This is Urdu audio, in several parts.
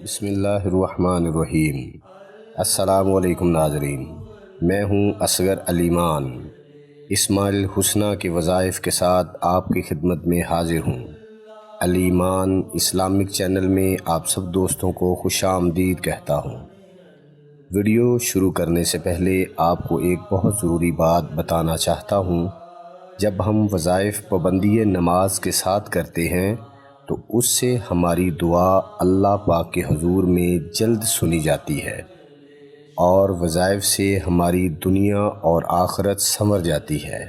بسم اللہ الرحمن الرحیم۔ السلام علیکم ناظرین، میں ہوں اصغر علی مان اسماعیل حسنہ کے وظائف کے ساتھ آپ کی خدمت میں حاضر ہوں۔ علی مان اسلامک چینل میں آپ سب دوستوں کو خوش آمدید کہتا ہوں۔ ویڈیو شروع کرنے سے پہلے آپ کو ایک بہت ضروری بات بتانا چاہتا ہوں۔ جب ہم وظائف پابندی نماز کے ساتھ کرتے ہیں تو اس سے ہماری دعا اللہ پاک کے حضور میں جلد سنی جاتی ہے اور وظائف سے ہماری دنیا اور آخرت سنور جاتی ہے۔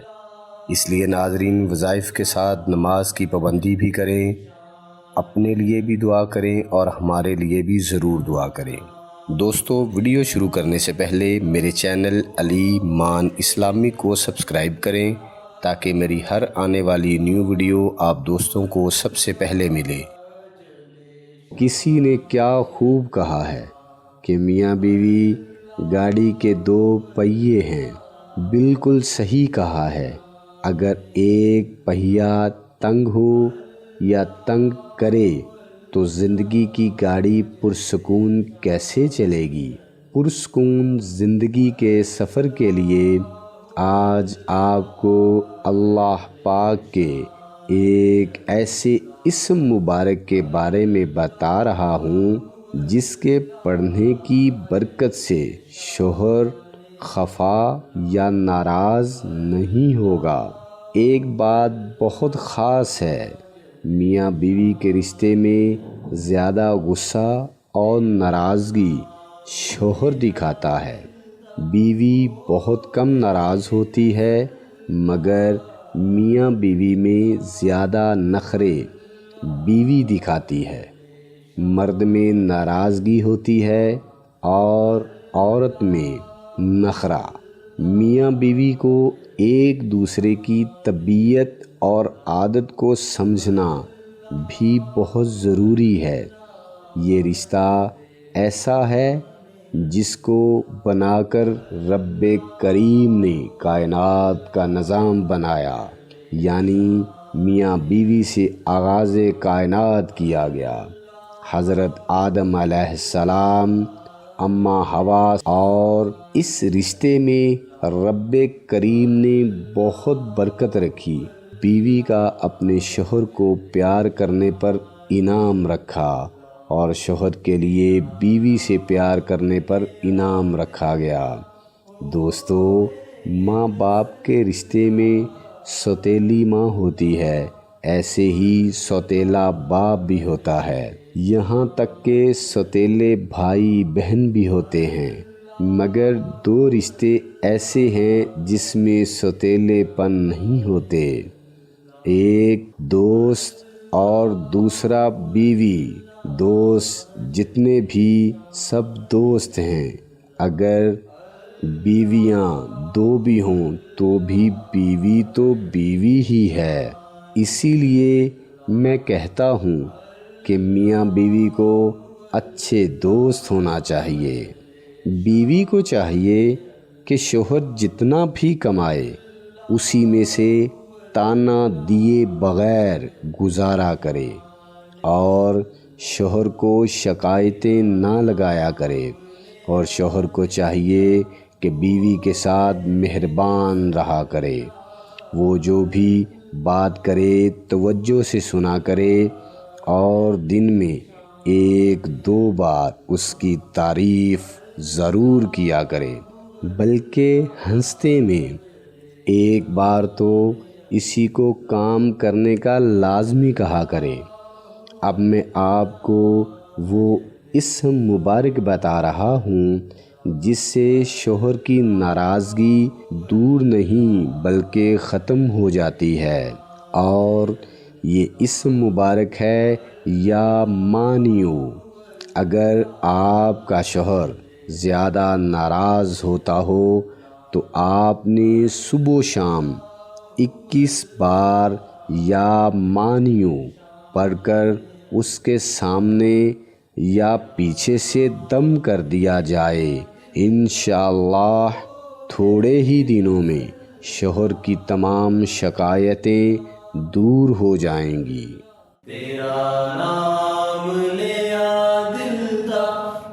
اس لیے ناظرین، وظائف کے ساتھ نماز کی پابندی بھی کریں، اپنے لیے بھی دعا کریں اور ہمارے لیے بھی ضرور دعا کریں۔ دوستو، ویڈیو شروع کرنے سے پہلے میرے چینل علی مان اسلامک کو سبسکرائب کریں تاکہ میری ہر آنے والی نیو ویڈیو آپ دوستوں کو سب سے پہلے ملے۔ کسی نے کیا خوب کہا ہے کہ میاں بیوی گاڑی کے دو پہیے ہیں۔ بالکل صحیح کہا ہے۔ اگر ایک پہیا تنگ ہو یا تنگ کرے تو زندگی کی گاڑی پرسکون کیسے چلے گی؟ پرسکون زندگی کے سفر کے لیے آج آپ کو اللہ پاک کے ایک ایسے اسم مبارک کے بارے میں بتا رہا ہوں جس کے پڑھنے کی برکت سے شوہر خفا یا ناراض نہیں ہوگا۔ ایک بات بہت خاص ہے، میاں بیوی کے رشتے میں زیادہ غصہ اور ناراضگی شوہر دکھاتا ہے۔ بیوی بہت کم ناراض ہوتی ہے، مگر میاں بیوی میں زیادہ نخرے بیوی دکھاتی ہے۔ مرد میں ناراضگی ہوتی ہے اور عورت میں نخرہ۔ میاں بیوی کو ایک دوسرے کی طبیعت اور عادت کو سمجھنا بھی بہت ضروری ہے۔ یہ رشتہ ایسا ہے جس کو بنا کر رب کریم نے کائنات کا نظام بنایا، یعنی میاں بیوی سے آغاز کائنات کیا گیا۔ حضرت آدم علیہ السلام، اماں حوا، اور اس رشتے میں رب کریم نے بہت برکت رکھی۔ بیوی کا اپنے شوہر کو پیار کرنے پر انعام رکھا اور شوہر کے لیے بیوی سے پیار کرنے پر انعام رکھا گیا۔ دوستو، ماں باپ کے رشتے میں سوتیلی ماں ہوتی ہے، ایسے ہی سوتیلا باپ بھی ہوتا ہے۔ یہاں تک کہ سوتیلے بھائی بہن بھی ہوتے ہیں، مگر دو رشتے ایسے ہیں جس میں سوتیلے پن نہیں ہوتے۔ ایک دوست اور دوسرا بیوی۔ دوست جتنے بھی سب دوست ہیں۔ اگر بیویاں دو بھی ہوں تو بھی بیوی تو بیوی ہی ہے۔ اسی لیے میں کہتا ہوں کہ میاں بیوی کو اچھے دوست ہونا چاہیے۔ بیوی کو چاہیے کہ شوہر جتنا بھی کمائے اسی میں سے تانا دیے بغیر گزارا کرے اور شوہر کو شکایتیں نہ لگایا کرے، اور شوہر کو چاہیے کہ بیوی کے ساتھ مہربان رہا کرے۔ وہ جو بھی بات کرے توجہ سے سنا کرے اور دن میں ایک دو بار اس کی تعریف ضرور کیا کرے، بلکہ ہنستے میں ایک بار تو اسی کو کام کرنے کا لازمی کہا کرے۔ اب میں آپ کو وہ اسم مبارک بتا رہا ہوں جس سے شوہر کی ناراضگی دور نہیں بلکہ ختم ہو جاتی ہے، اور یہ اسم مبارک ہے یا مانیو۔ اگر آپ کا شوہر زیادہ ناراض ہوتا ہو تو آپ نے صبح و شام 21 بار یا مانیو پڑھ کر اس کے سامنے یا پیچھے سے دم کر دیا جائے۔ انشاءاللہ تھوڑے ہی دنوں میں شوہر کی تمام شکایتیں دور ہو جائیں گی۔ تیرا نام لیا دل